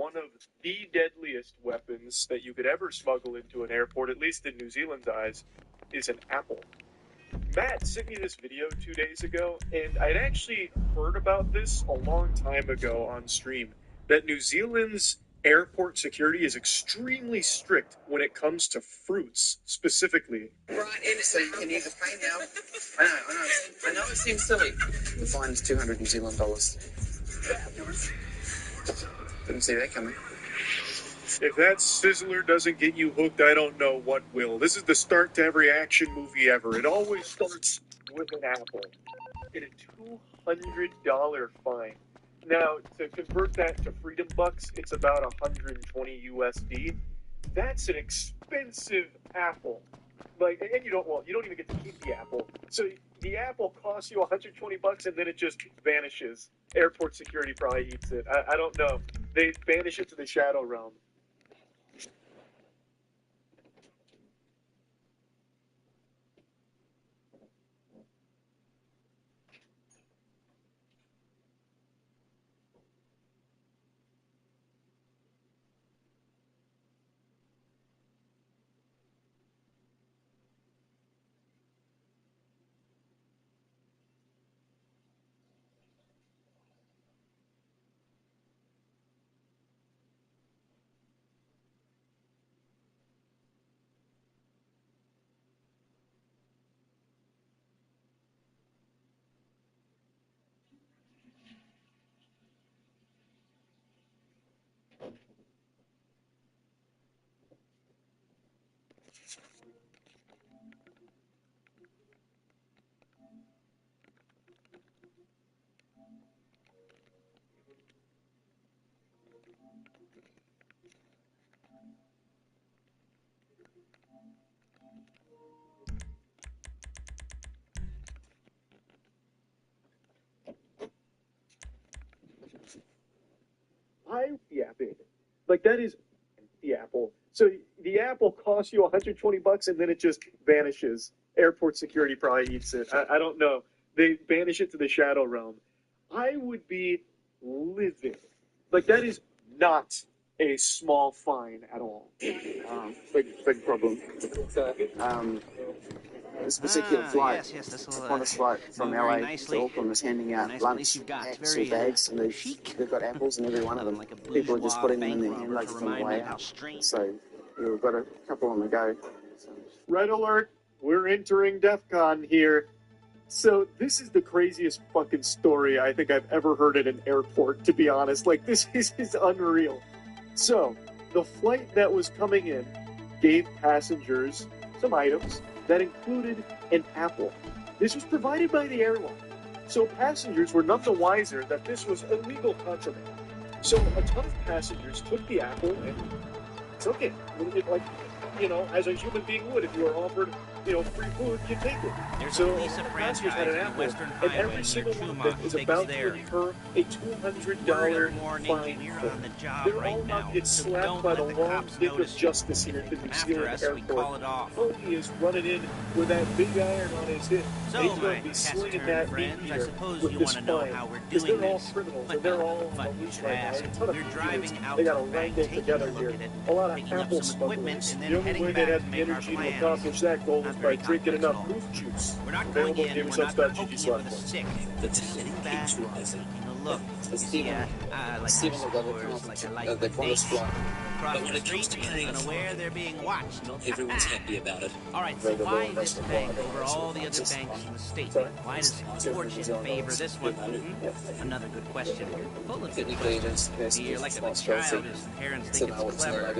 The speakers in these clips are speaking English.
one of the deadliest weapons that you could ever smuggle into an airport, at least in New Zealand's eyes, is an apple. Matt sent me this video 2 days ago, and I'd actually heard about this a long time ago on stream, that New Zealand's airport security is extremely strict when it comes to fruits, specifically. Right, and so you can use a pay now. I know it seems silly. The fine is 200 New Zealand dollars. Didn't see that coming. If that sizzler doesn't get you hooked, I don't know what will. This is the start to every action movie ever. It always starts with an apple. Get a $200 fine. Now, to convert that to freedom bucks, it's about 120 USD. That's an expensive apple. Like, and you don't even get to keep the apple. So the apple costs you 120 bucks and then it just vanishes. Airport security probably eats it. I don't know. They banish it to the shadow realm. The apple. Like, that is the apple. So the apple costs you 120 bucks and then it just vanishes. Airport security probably eats it. I don't know. They banish it to the shadow realm. I would be livid. Like, that is not a small fine at all. Big problem. This particular flight, Qantas flight from LA to Auckland is handing out lunch packs or bags, and they've got apples in every one of them. People are just putting them in their hand luggage on the way out. So we've got a couple on the go. Red alert! We're entering DEF CON here. So this is the craziest fucking story I think I've ever heard at an airport, to be honest. Like, this is unreal. So, the flight that was coming in gave passengers some items that included an apple. This was provided by the airline. So passengers were none the wiser that this was illegal contraband. So a ton of passengers took the apple and took it. Like, as a human being would. If you were offered, free food, you take it. So passengers had an apple, and every single one of them is about to incur a $200 fine. They're all about to get slapped by the long dick of justice here at the New Zealand airport. Tony is running in with that big iron on his hip, and he's going to be slinging that meat here with this fine. Because they're all criminals, and they're all on the loose right now. A ton of criminals. They got a wrangle together here. A lot of apple smugglers. The only way they'd have the energy to accomplish that goal is by drinking enough proof juice. Available in games.GG platforms. The sitting back, taking a look. Steven will go to the Qantas flight. But when it comes to paying a fine, they're being watched. not everyone's happy about it. All right, so why is this bank over all the other banks in the state? Why does fortune favor this one? Another good question. Full of Technically, you're like a child whose parents think it's clever.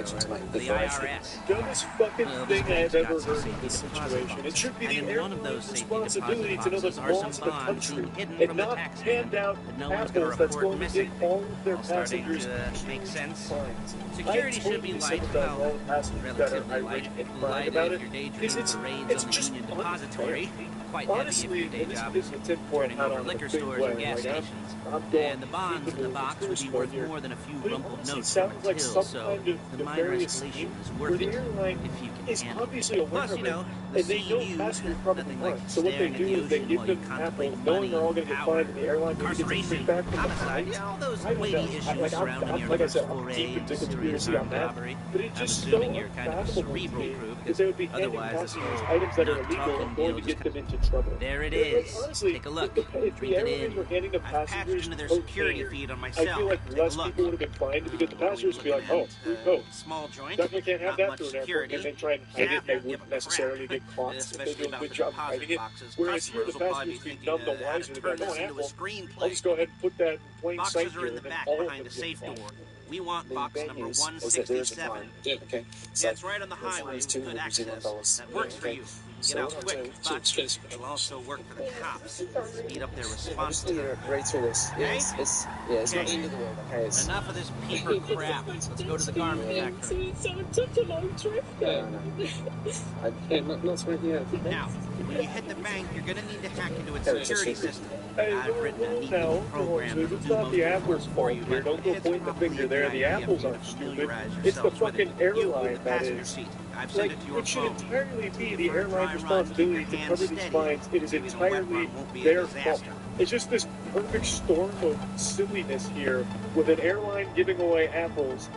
The IRS. Dumbest fucking thing I've ever heard in this situation. It should be the airline's responsibility to know the laws of the country and not hand out apples that's going to get all of their passengers make sense. fines. Security should be light, well, relatively light, light about if it your day job because parades on the just Union Depository. Quite honestly, heavy if your day job this is is a tinfoil turning hat over on liquor a big stores way. and gas Like, stations. I'm going And the bonds in the box would be worth more than a few But it rumpled honestly notes from sounds a like till, some so kind of the minor nefarious escalation scheme is where worth the it airline if you can is handle it. obviously aware Plus, of you it, know, the and they know CU, passengers probably nothing fine. like So what they staring at do the is they ocean give while you them apple, contemplate knowing money they're all going to and get power. fined, and the airline maybe gets some Incarceration. feedback. Homicide, yeah, all those weighty issues surrounding your like I said, I'm foray deep into into serious conspiracy on armed that. robbery. But it's I'm just assuming so you're kind of a unfathomable cerebral to me crew, that they would be because handing otherwise this passengers whole items that are not illegal talking and going deal to just get them into trouble. There it Like, is. honestly, Take a look. if Drink the it airlines in. were handing them I've passengers patched into their cocaine, security feed on I myself. feel like Take a less look. people would have been fined because the What are we passengers would be like, looking oh, at? here you go. Small joint. Definitely can't have Not that much through an airport, security. and then try and hide it. They Give wouldn't a necessarily crap. get caught if they Especially do a about good the job of deposit hiding it. boxes. Whereas here, the Customers will probably passengers be be thinking, none the how to wiser. They'd be turn like, oh, this an into a apple. screenplay. I'll just go ahead and put that in plain sight Boxes are here, in the and then back all of behind them a get safe caught. door. We want The box bad number news is that there is a 167. fine. Okay. Yeah, it's right on the highway with good $200 access. That works for you. Get So out what I'll quick, do- but it'll also work for the cops. Speed up their response Obviously, time. you're right through this. Yeah, Okay? it's not the end of the world. Okay, it's Enough of this paper crap. Let's go to the garment factory. Such a long trip. no. Not something else. Now, when you hit the bank, you're going to need to hack into its Yeah, it's security just- system. Hey, I've written a neat now, little program it's that'll do not most the of the apples' work for fault you, here. but Don't go it's pointing the probably finger a there. good The idea apples for you aren't to stupid. familiarize It's the yourselves with fucking it. You in airline the that passenger is. seat. I've sent Like, it to your it should phone. entirely be the For a dry airline's run, keep your responsibility to hands cover these steady. fines. It is Maybe the wet entirely run won't be a their fault. disaster. It's just this perfect storm of silliness here with an airline giving away apples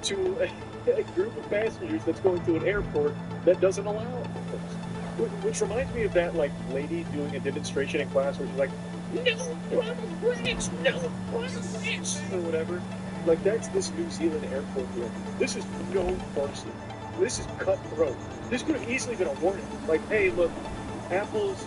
to a group of passengers that's going to an airport that doesn't allow apples. Which reminds me of that like lady doing a demonstration in class where she's like, no pomegranates, no pomegranates, or whatever. Like that's this New Zealand airport here. This is no mercy. This is cutthroat. This could have easily been a warning. Like, hey, look, apples,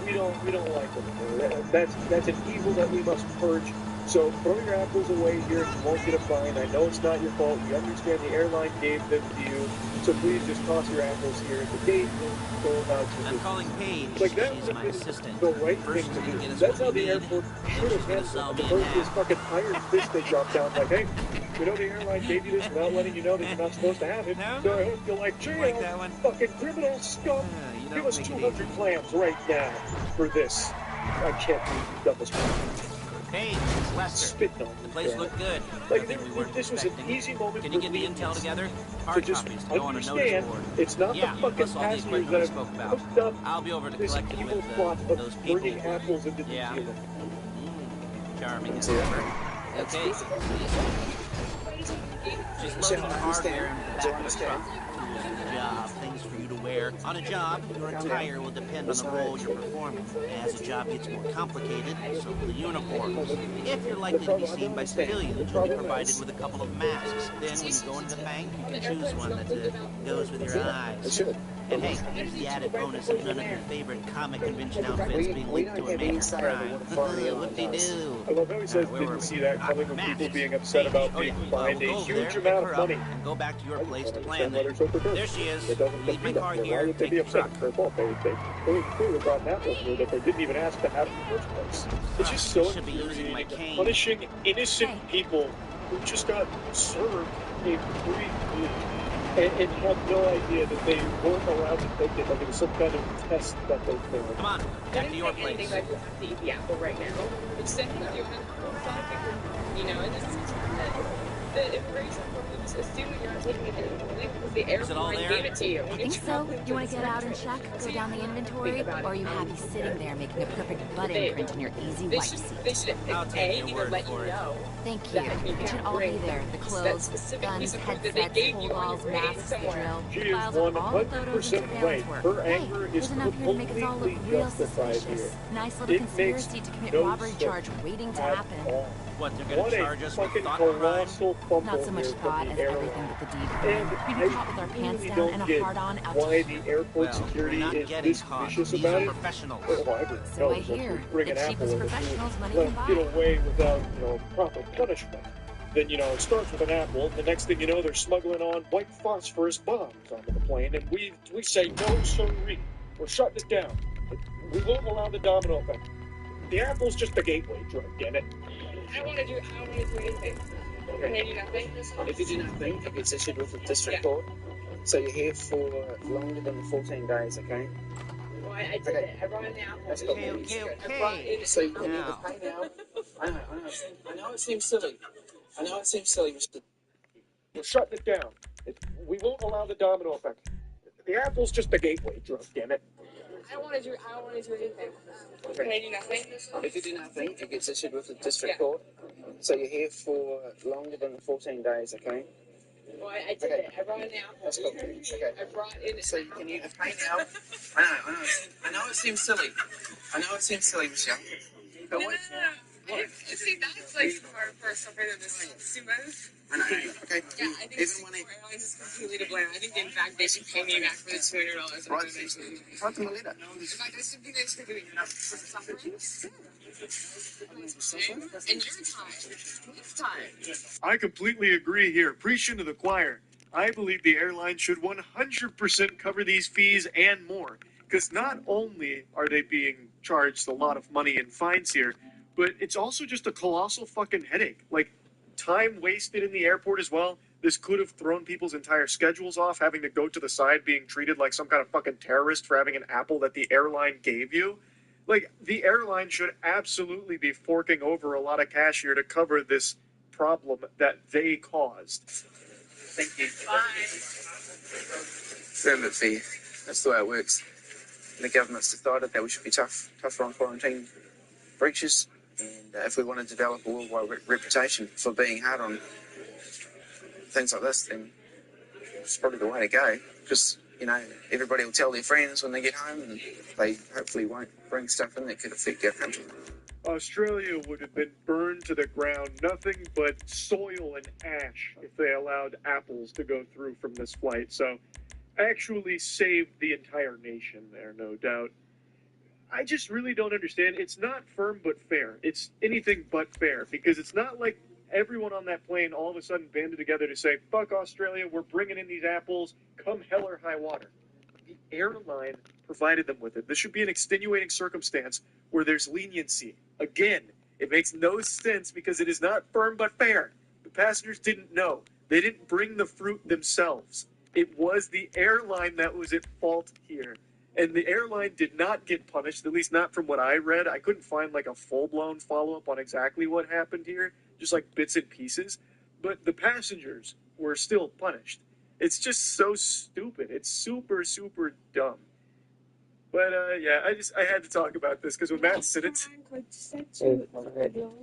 we don't like them. That's an evil that we must purge. So throw your apples away here. You won't get a fine. I know it's not your fault. You understand the airline gave them to you. So please just toss your apples here at the gate and go about your I'm business. calling Paige. Like that She's would my have been assistant. the right First, thing she's to gonna do. get us That's what how we the need, airport then should she's have gonna sell handled me it. a First, this nap. fucking iron fist they dropped down. Like, hey, we know the airline gave you this without letting you know that you're not supposed to have it. No? So I hope you like jail. Like that one? Fucking criminal scum. You Give don't us make it 200 easy. clams right now for this. I can't believe you've done this. Hey, it's Lester. Spitting on The me, place man. looked good. Like, Nothing we weren't this was an expecting. easy moment Can for you get the me intel together? to Hard just copies to go on a notice understand board. it's not Yeah, the fucking plus all the passengers equipment that we have spoke about. hooked up I'll be over to this collect you evil with plot those of people. bringing apples into New Yeah. Zealand. Charming as Yeah. ever. Okay. Just loading hardware into the back of the truck. Job, things for you to wear. On a job, your attire will depend on the role you're performing. As the job gets more complicated, so will the uniforms. If you're likely to be seen by civilians, you'll be provided with a couple of masks. Then, when you go into the bank, you can choose one that goes with your eyes. And hey, here's the added bonus of none of your favorite comic convention outfits being linked to a major crime. Whoop-de-doo. I love how he says Where were didn't we? see that coming when Masks. people being upset about Oh, yeah. being We'll fined go a over huge there, pick amount her of up, money. and go back to your I place just to don't plan understand why things. they're so perturbed. There she is. It doesn't Leave my car Why here. would they Take be the upset? truck. It's their fault. They clearly brought an apple here that they didn't even ask to have in the first place. It's just so Should be using my infuriating. cane. Punishing innocent people who just got served a free food and have no idea that they weren't allowed to take it. Like it was some kind of test that they failed. Come on, back to your place. I just have to eat the apple right now. It's definitely doing it. You know, and this is the immigration problems assuming you're not taking it because the Is it all airline there? gave it to you. I think so. You want to get out and check? Go down the inventory? Or are you happy sitting there making a perfect butt imprint on your easy They white should, seat? they should I'll take your either word let for you it. know Thank you. that you It should can't all be bring there. The that clothes, specific guns, piece of food that they headsets, gave cold you on balls, your way masks, the somewhere. drill. She The is files of all the photos and 100% surveillance right. work. Her Hey, anger is there's enough here to make us all look completely real justified suspicious. here. Nice little It makes conspiracy to commit no robbery sense charge waiting to at happen. all. What, they're What gonna a charge us with fucking thought crime? colossal fumble Not so much here thought from as the everything airline. but the deed. And We'd I be caught with our pants really down don't and a get hard-on out why to the airport Well, security we're not is getting this caught. vicious These about are it. professionals. Well, I didn't So know I that hear. you bring The an apple cheapest and professionals money you can buy. get away without, proper punishment. Then, it starts with an apple, and the next thing you know, they're smuggling on white phosphorus bombs onto the plane, and we say, no, sirree, we're shutting it down. We won't allow the domino effect. The apple's just the gateway drug, damn it. I don't want to do anything. Can I do nothing? If you do nothing, it gets issued with the district Yeah. court. So you're here for longer than 14 days, okay? Well, I did it. I brought in the apple. That's Okay, cool. okay, I brought okay. in So you need Now. to pay now. I know it seems silly. Mr. We're shutting it down. We won't allow the domino effect. The apple's just the gateway drug, damn it. I don't want to do anything. Can I do nothing? If you do nothing, it gets issued with the district court. So you're here for longer than the 14 days, okay? Well, I did it. I brought it out. That's cool. Okay. I brought it. So you can either pay now. I know it seems silly. Michelle. But wait. See, that's like for something that is like stupid. I know. Okay. Yeah, I think Airlines is completely to blame. I think, in fact, they should pay me back for the $200. Write them a letter. In fact, I should be there to do it. Suffering. And your time. Next time. I completely agree here. Preaching to the choir. I believe the airline should 100% cover these fees and more. Because not only are they being charged a lot of money in fines here, but it's also just a colossal fucking headache. Like, time wasted in the airport as well. This could have thrown people's entire schedules off, having to go to the side being treated like some kind of fucking terrorist for having an apple that the airline gave you. Like, the airline should absolutely be forking over a lot of cash here to cover this problem that they caused. Thank you. Bye. Permit fee. That's the way it works. The government's decided that we should be tougher on quarantine breaches, and if we want to develop a worldwide reputation for being hard on things like this, then it's probably the way to go. Because, you know, everybody will tell their friends when they get home, and they hopefully won't bring stuff in that could affect our country. Australia would have been burned to the ground, nothing but soil and ash if they allowed apples to go through from this flight. So, actually saved the entire nation there, no doubt. I just really don't understand. It's not firm but fair. It's anything but fair, because it's not like everyone on that plane all of a sudden banded together to say, fuck Australia, we're bringing in these apples, come hell or high water. The airline provided them with it. This should be an extenuating circumstance where there's leniency. Again, it makes no sense because it is not firm but fair. The passengers didn't know. They didn't bring the fruit themselves. It was the airline that was at fault here. And the airline did not get punished, at least not from what I read. I couldn't find like a full-blown follow-up on exactly what happened here, just like bits and pieces. But the passengers were still punished. It's just so stupid. It's super, super dumb. But yeah, I had to talk about this because when Matt said it...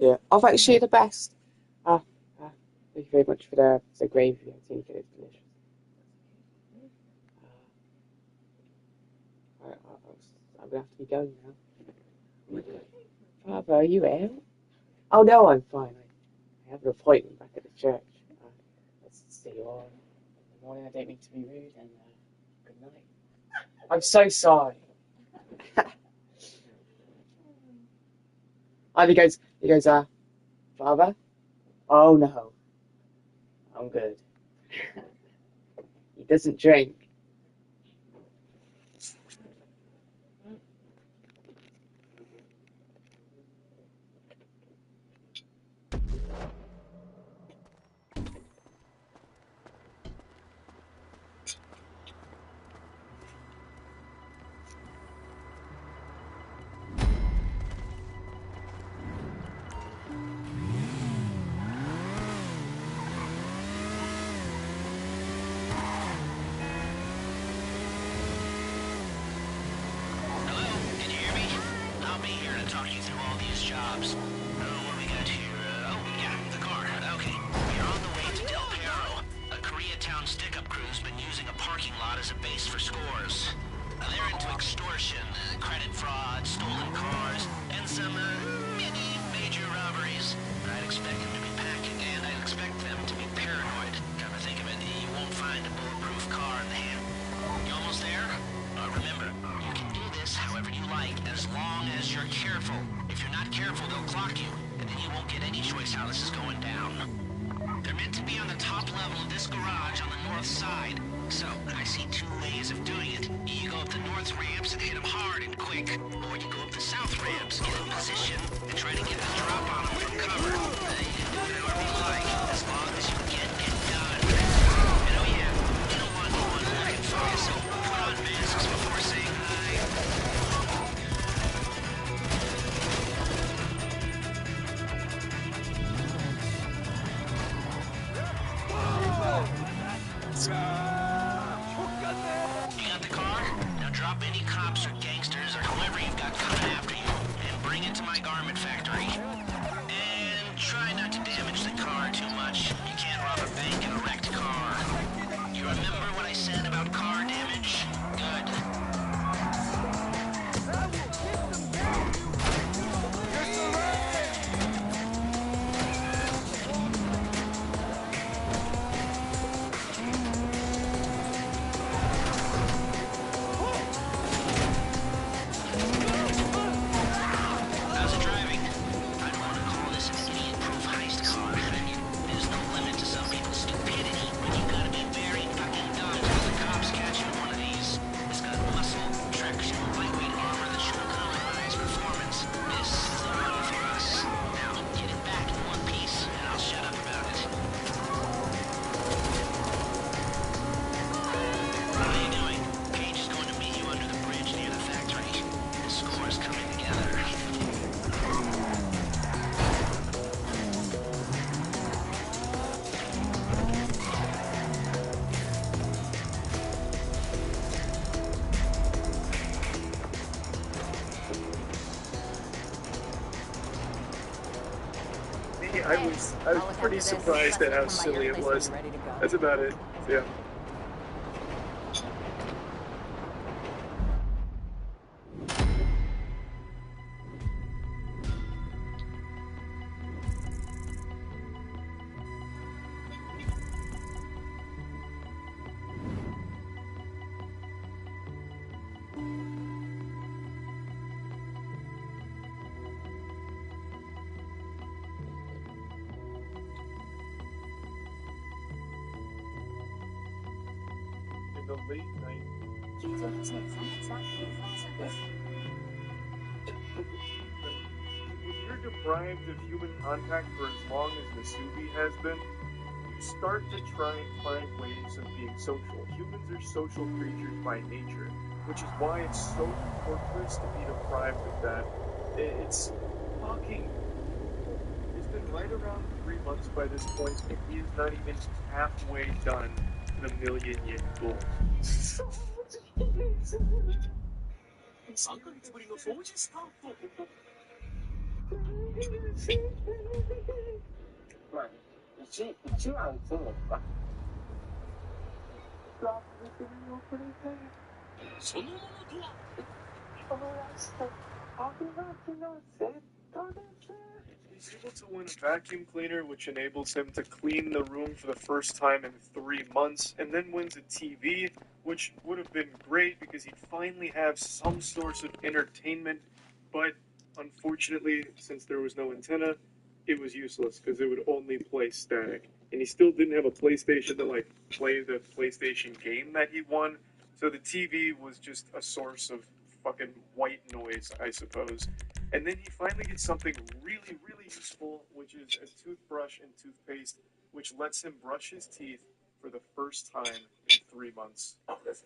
Yeah, I thought she the best. Thank you very much for the gravy. I think it is delicious. I'm going to have to be going now. Father, are you ill? Oh no, I'm fine. I have an appointment back at the church. Let's see you all in the morning. I don't mean to be rude, and good night. I'm so sorry. He goes, Father? Oh no. I'm good. He doesn't drink. You got the car? Now drop any cops or gangsters I was pretty surprised at how silly it was. That's about it. Yeah. In the late 90s, when you're deprived of human contact for as long as Nasubi has been, you start to try and find ways of being social. Humans are social creatures by nature, which is why it's so torturous to be deprived of that. It's fucking... It's been right around 3 months by this point, and he is not even halfway done the million yen goal. He's able to win a vacuum cleaner, which enables him to clean the room for the first time in 3 months, and then wins a TV, which would have been great because he'd finally have some source of entertainment, but unfortunately, since there was no antenna, it was useless because it would only play static. And he still didn't have a PlayStation to like play the PlayStation game that he won, so the TV was just a source of fucking white noise, I suppose. And then he finally gets something really, really useful, which is a toothbrush and toothpaste, which lets him brush his teeth for the first time in 3 months. This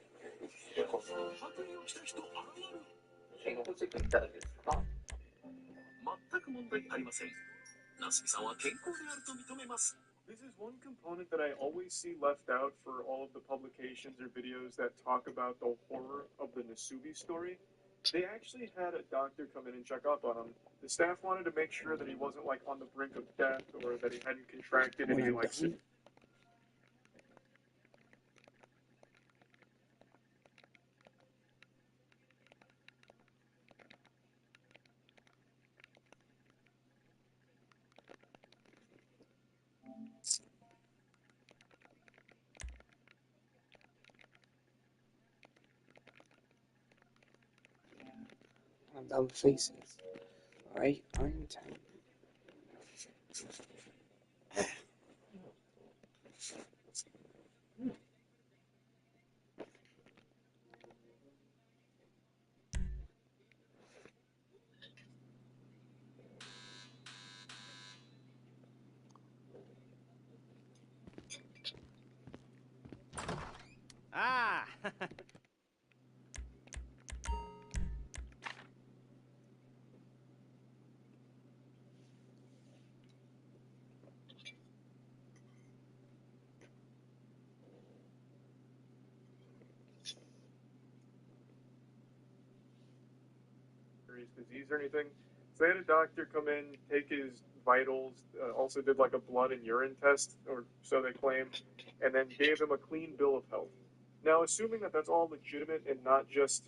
is one component that I always see left out for all of the publications or videos that talk about the horror of the Nasubi story. They actually had a doctor come in and check up on him. The staff wanted to make sure that he wasn't like on the brink of death or that he hadn't contracted any like... Dumb faces. Alright, I'm time. Ah! disease or anything. So they had a doctor come in, take his vitals, also did like a blood and urine test, or so they claim, and then gave him a clean bill of health. Now, assuming that that's all legitimate and not just,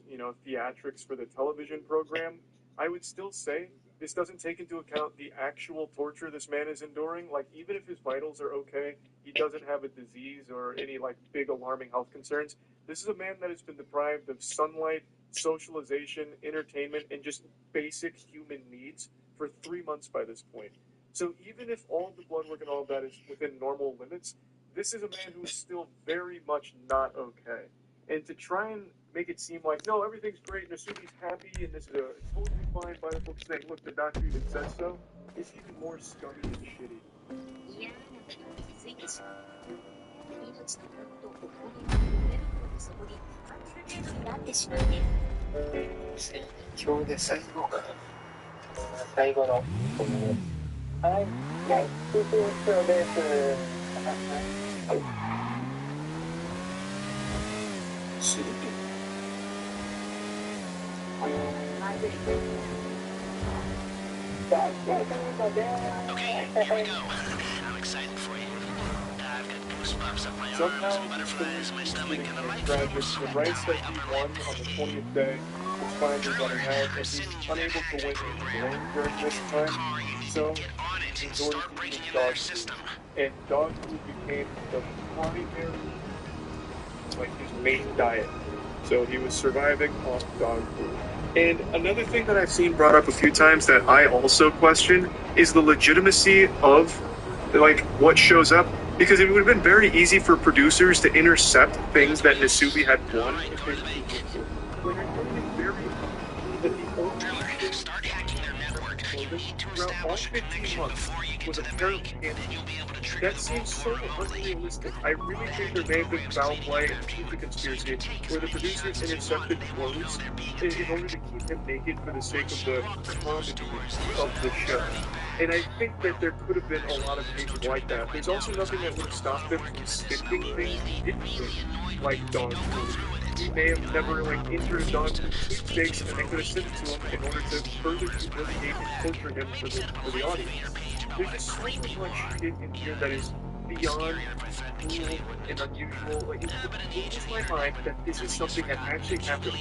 theatrics for the television program, I would still say this doesn't take into account the actual torture this man is enduring. Like, even if his vitals are okay, he doesn't have a disease or any, big alarming health concerns. This is a man that has been deprived of sunlight, socialization, entertainment, and just basic human needs for 3 months by this point. So even if all the blood work and all of that is within normal limits, this is a man who is still very much not okay. And to try and make it seem like, no, everything's great, Nasubi's happy, and this is a totally fine by the book saying, look, the doctor even said so, is even more scummy and shitty. 今日で最後か。最後の。はい、じゃあ、通信必要です。はい。すると。Okay, here we go. I'm excited for you. I've got goosebumps up my arms, butterflies in my stomach, and the light tragic. force The flowing race down that my he upper won lip. on the 20th day was finally running out, and he was unable to win any lane during this time, so he resorted to using dog food. And dog food became the primary, like, his main diet. So he was surviving off dog food. And another thing that I've seen brought up a few times that I also question is the legitimacy of, like, what shows up. Because it would have been very easy for producers to intercept things that Nasubi had won. Like, I find it very that the only thing Start hacking their network. You need to throughout all establish a 15 connection months before you get was to a the pair of bank. hands. Then you'll be able to trigger That the seems whole so program. unrealistic. I really think there may have been foul play and stupid conspiracy where the producers intercepted clothes in order to keep him naked for the sake of the comedy of the show. And I think that there could have been a lot of cases like that. There's also nothing that would have stopped them from sifting things he didn't win, like dog food. He may have never, like, entered a dog food sweepstakes, and they could have sent it to him in order to further humiliate and torture him for the audience. There's just so much shit in here that is beyond cool and unusual. Like, it blows my mind that this is something that actually happened.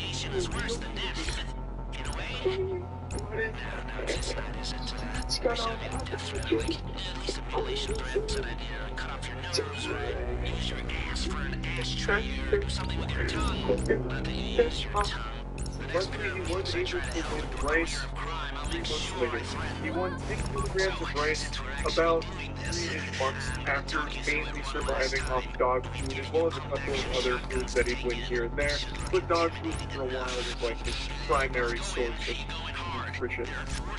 Luckily, he was able to win rice 3 months later. He won 10 kilograms of rice about 3-ish months after mainly surviving off dog food, as well as a couple of other foods that he'd win here and there. But dog food for a while was like his primary source of nutrition.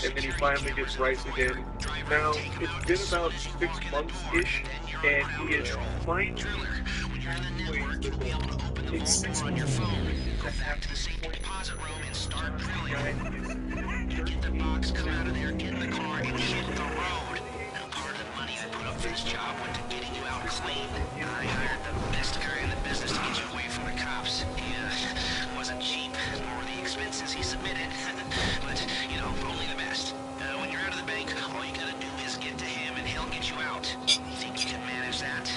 And then he finally gets rice again. Now, it's been about 6 months-ish, and he is finally in 6 months. Back to the safe deposit room and start drilling. Get the box, come out of there, get in the car, and hit the road. Now, part of the money I put up for this job went to getting you out clean. I hired the best guy in the business to get you away from the cops. He wasn't cheap, nor were the expenses he submitted. But, you know, only the best. When you're out of the bank, all you gotta do is get to him and he'll get you out. You think you can manage that?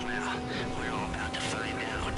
Well, we're all about to find out.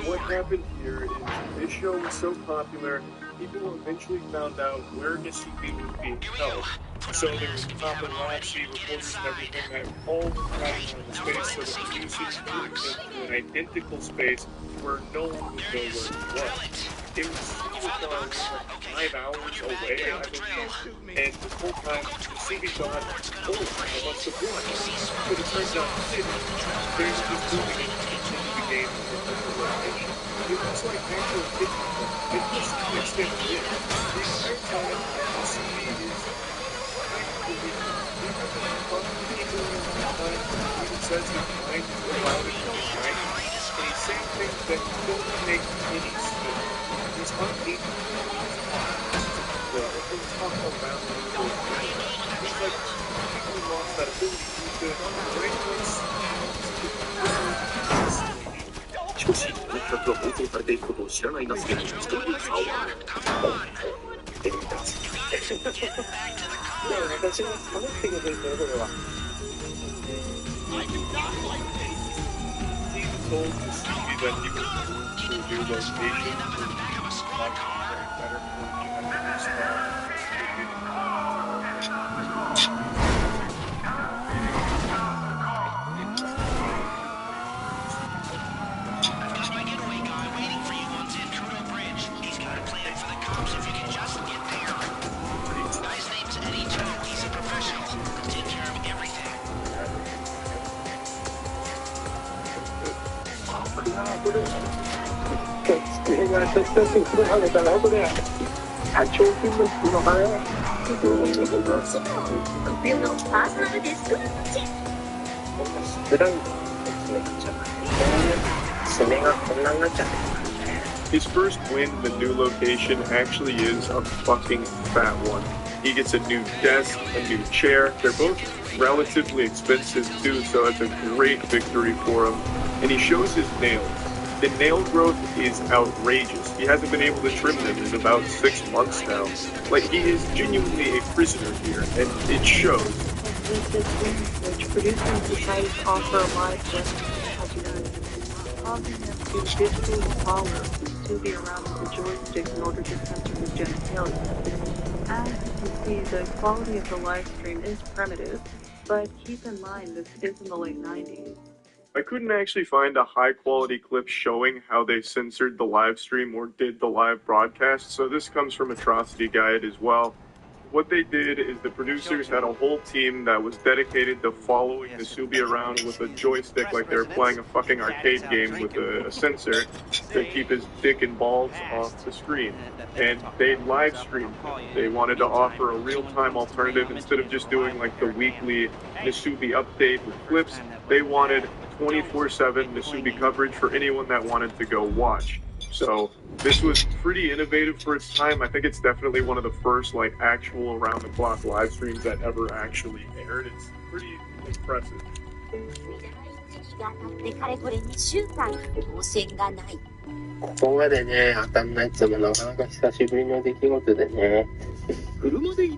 What happened here is this show was so popular, people eventually found out where Nasubi was being held. So there was paparazzi, reporters, and everything that all crowding on the space, so the producers moved him to an identical space where no one would know where he was. It was like 5 hours away, I believe, and this whole time, Nasubi thought, oh, I must have won. But it turns out he didn't. They were just moving it to continue the game from the location. It was like natural kidnapping. It was to an extent it is. The entire time, Nasubi is even says his mind is the loudest in his mind, and he's saying things that don't make any sense. He's unable to talk around the He's like people who lost that ability to reckless. しかし、全くが放送されていくことを知らないナスケに人の差は出てみた。でも私も楽しいことですよ、これは。He told Nasubi that he was moved to a new location for better机が私たち風呂上げたらこれ社長金ののかね His first win in the new location actually is a fucking fat one. He gets a new desk, a new chair. They're both relatively expensive too, so it's a great victory for him. And he shows his nails. The nail growth is outrageous. He hasn't been able to trim them in about 6 months now. Like, he is genuinely a prisoner here, and it shows. With this research, producers decided to offer a live causing them to visually follow Sylvia around with the joystick in order to censor his genitalia. As you can see, the quality of the live stream is primitive, but keep in mind this is in the late 90s. I couldn't actually find a high-quality clip showing how they censored the live stream or did the live broadcast, so this comes from Atrocity Guide as well. What they did is the producers had a whole team that was dedicated to following Nasubi around with a joystick like they were playing a fucking arcade game with a sensor to keep his dick and balls off the screen. And they live streamed him. They wanted to offer a real-time alternative instead of just doing like the weekly Nasubi update with clips. They wanted 24/7 Nasubi coverage for anyone that wanted to go watch. So this was pretty innovative for its time. I think it's definitely one of the first like actual around-the-clock live streams that ever actually aired. It's pretty impressive. ここまでね、当たんないってのもなかなか久しぶりの出来事でね。車で移動。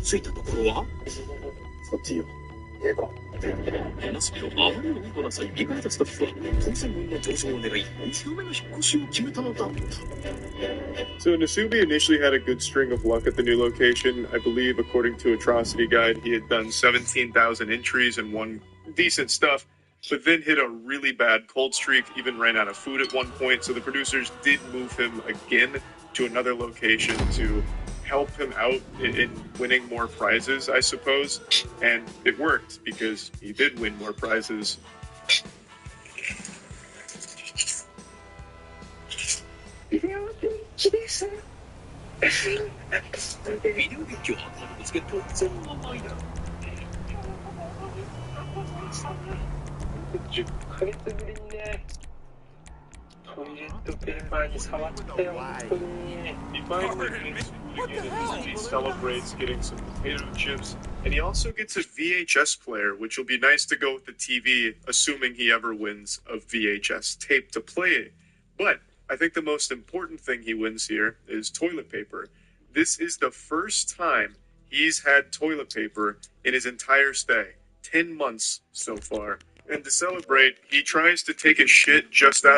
着いたところはそっちよ。ええか。話をあまりの見事なさに見かねたスタッフは当選分の上昇を狙い、2周目の引っ越しを決めたのだった。So Nasubi initially had a good string of luck at the new location. I believe, according to Atrocity Guide, he had done 17,000 entries and won decent stuff, but then hit a really bad cold streak, even ran out of food at one point, so the producers did move him again to another location to help him out in winning more prizes, I suppose, and it worked because he did win more prizes. He celebrates getting some potato chips, and he also gets a VHS player, which will be nice to go with the TV, assuming he ever wins a VHS tape to play it. But I think the most important thing he wins here is toilet paper. This is the first time he's had toilet paper in his entire stay. 10 months so far. And to celebrate, he tries to take a shit just out